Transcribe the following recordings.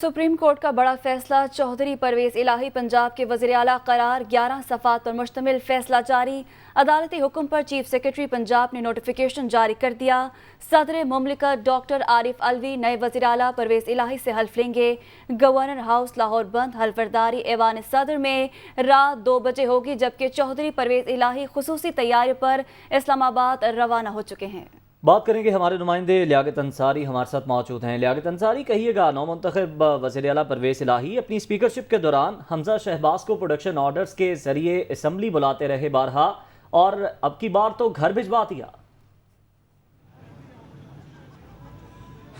Supreme court का बड़ा फैसला। चौधरी परवेज इलाही पंजाब के वज़ीर आला करार। 11 सफ़ात पर मुश्तमिल फैसला जारी। अदालती हुक्म पर चीफ सेक्रेटरी पंजाब ने नोटिफिकेशन जारी कर दिया। सदर मुमलिकत डॉक्टर आरिफ अलवी नए वज़ीर आला परवेज इलाही से हल्फ लेंगे। गवर्नर हाउस लाहौर बंद। हल्फबरदारी ऐवान सदर में रात 2 बजे होगी, जबकि चौधरी परवेज इलाही खुसूसी तैयारी पर इस्लामाबाद रवाना हो चुके हैं। बात करेंगे हमारे नुमाइंदे लियाकत अंसारी हमारे साथ मौजूद हैं। लियाकत अंसारी, कहिएगा, नौमुंतखब वज़ीर आला परवेज इलाही अपनी स्पीकरशिप के दौरान हमजा शहबाज को प्रोडक्शन ऑर्डर्स के जरिए असम्बली बुलाते रहे बारहा, और अब की बार तो घर भिजवा दिया।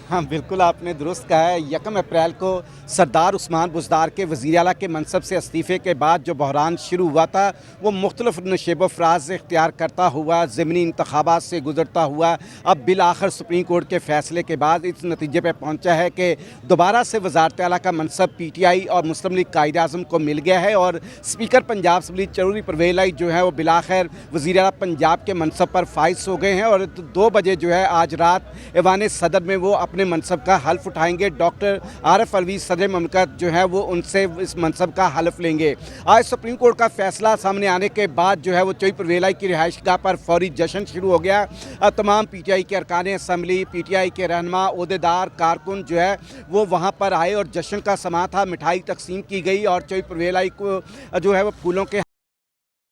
हाँ, बिल्कुल आपने दुरुस्त कहा है। 1 अप्रैल को सरदार उस्मान बुज़दार के वज़ीर आला के मनसब से इस्तीफ़े के बाद जो बहरान शुरू हुआ था, वो मुख्तलिफ नशेब फ़राज इख्तियार करता हुआ ज़मीनी इंतखाबात से गुज़रता हुआ अब बिल आखिर सुप्रीम कोर्ट के फ़ैसले के बाद इस नतीजे पर पहुँचा है कि दोबारा से वज़ारत आला का मनसब PTI और मुस्लिम लीग कायद-ए-आज़म को मिल गया है, और स्पीकर पंजाब असम्बली चौधरी परवेज इलाही जो है वो बिलाखिर वज़ीर आला पंजाब के मनसब पर फाइज हो गए हैं, और 2 बजे जो है आज रात ऐवान सदर में वो अपने मनसब का हल्फ उठाएंगे। डॉक्टर आरिफ अलवी सदर मुमलिकत जो है वो उनसे इस मनसब का हल्फ लेंगे। आज सुप्रीम कोर्ट का फैसला सामने आने के बाद जो है वो चौधरी परवेज इलाही की रिहाइश गाह पर फौरी जश्न शुरू हो गया। तमाम PTI के अरकान असम्बली, PTI के रहनुमा, ओहदेदार, कारकुन जो है वो वहाँ पर आए और जश्न का समा था। मिठाई तकसीम की गई और चौधरी परवेज इलाही को जो है वो फूलों के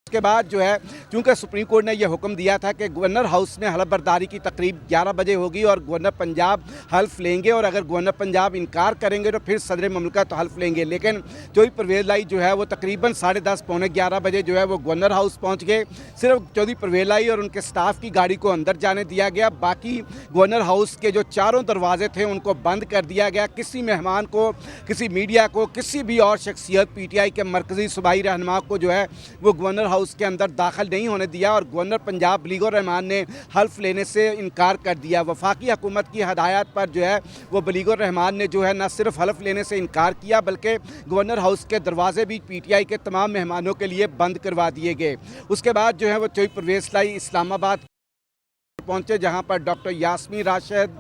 उसके बाद जो है, चूँकि सुप्रीम कोर्ट ने यह हुक्म दिया था कि गवर्नर हाउस में हलफ बर्दारी की तकरीब 11 बजे होगी और गवर्नर पंजाब हल्फ लेंगे, और अगर गवर्नर पंजाब इनकार करेंगे तो फिर सदर मुमलिकत तो हल्फ लेंगे। लेकिन चौधरी परवेज इलाही जो है वो तकरीबन 10:30 पौने 11 बजे जो है वो गवर्नर हाउस पहुँच गए। सिर्फ चौधरी परवेज इलाही और उनके स्टाफ की गाड़ी को अंदर जाने दिया गया, बाकी गवर्नर हाउस के जो चारों दरवाजे थे उनको बंद कर दिया गया। किसी मेहमान को, किसी मीडिया को, किसी भी और शख्सियत PTI के मरकज़ी सूबाई रहनुमा को जो है वो गवर्नर हाउस के अंदर दाखिल नहीं होने दिया, और गवर्नर पंजाब बलीगुर रहमान ने हल्फ लेने से इनकार कर दिया। वफाकी हुकूमत की हदायत पर जो है वो बलीगुर रहमान ने जो है न सिर्फ हल्फ लेने से इनकार किया, बल्कि गवर्नर हाउस के दरवाजे भी PTI के तमाम मेहमानों के लिए बंद करवा दिए गए। उसके बाद जो है वो चौधरी परवेज इलाही इस्लामाबाद पहुंचे, जहां पर डॉक्टर यास्मीन राशिद,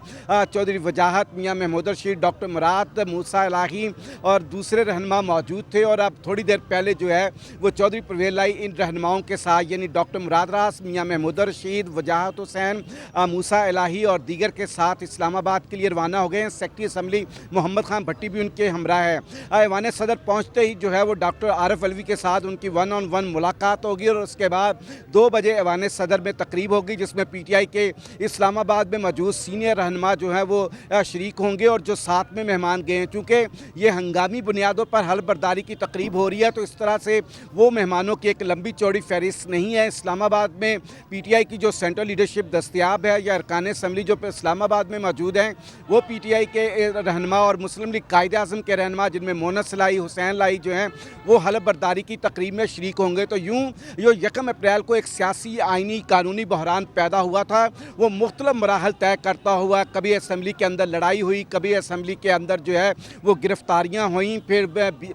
चौधरी वजाहत, मियां महमूद रशीद, डॉक्टर मुराद, मूसा इलाही और दूसरे रहनुमा मौजूद थे। और अब थोड़ी देर पहले जो है वो चौधरी परवेज इलाही इन रहनुमाओं के साथ, यानी डॉक्टर मुराद रास, मियां महमूद रशीद, वजाहत हुसैन, मूसा इलाही और दीगर के साथ इस्लामाबाद के लिए रवाना हो गए हैं। सेक्रेटरी असम्बली मोहम्मद खान भट्टी भी उनके हमरा है। ऐवान सदर पहुँचते ही जो है वो डॉक्टर आरिफ अलवी के साथ उनकी 1-on-1 मुलाकात होगी, और उसके बाद 2 बजे ऐवान सदर में तकरीब होगी, जिसमें PTI के इस्लामाबाद में मौजूद सीनियर रहनुमा जो है वो शरीक होंगे, और जो साथ में मेहमान गए हैं। चूँकि ये हंगामी बुनियादों पर हल्फ बर्दारी की तकरीब हो रही है, तो इस तरह से वो मेहमानों की एक लंबी चौड़ी फहरिस्त नहीं है। इस्लामाबाद में PTI की जो सेंट्रल लीडरशिप दस्तियाब है या अरकान असम्बली जो इस्लामाबाद में मौजूद हैं, वो PTI के रहनुमा और मुस्लिम लीग कायद-ए-आज़म के रहनुमा, जिनमें मोनस इलाही, हुसैन इलाही जो हैं वो हल्फ बर्दारी की तकरीब में शरीक होंगे। तो यूँ जो 1 अप्रैल को एक सियासी, आइनी, कानूनी बहरान पैदा हुआ था, वो मुख्तलिफ मराहल तय करता हुआ कभी असम्बली के अंदर लड़ाई हुई, कभी असम्बली के अंदर जो है वो गिरफ्तारियां हुई, फिर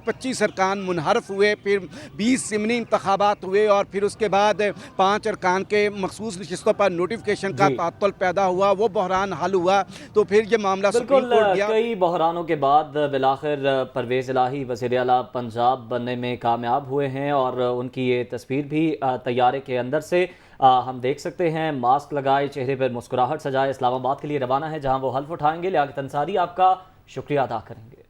25 अरकान मुनहरफ हुए, फिर 20 ज़मीनी इंतखाबात हुए, और फिर उसके बाद 5 अरकान के मखसूस नशिस्तों पर नोटिफिकेशन का तात्तुल पैदा हुआ। वो बहरान हल हुआ तो फिर ये मामला सुप्रीम कोर्ट गया। कई बहरानों के बाद बिलाखिर परवेज इलाही वज़ीर आला पंजाब बनने में कामयाब हुए हैं, और उनकी ये तस्वीर भी तैयारे के अंदर से हम देख सकते हैं। मास्क लगाए, चेहरे पर मुस्कुराहट सजाए, इस्लामाबाद के लिए रवाना है, जहां वो हल्फ उठाएंगे। लियाकत अंसारी, आपका शुक्रिया अदा करेंगे।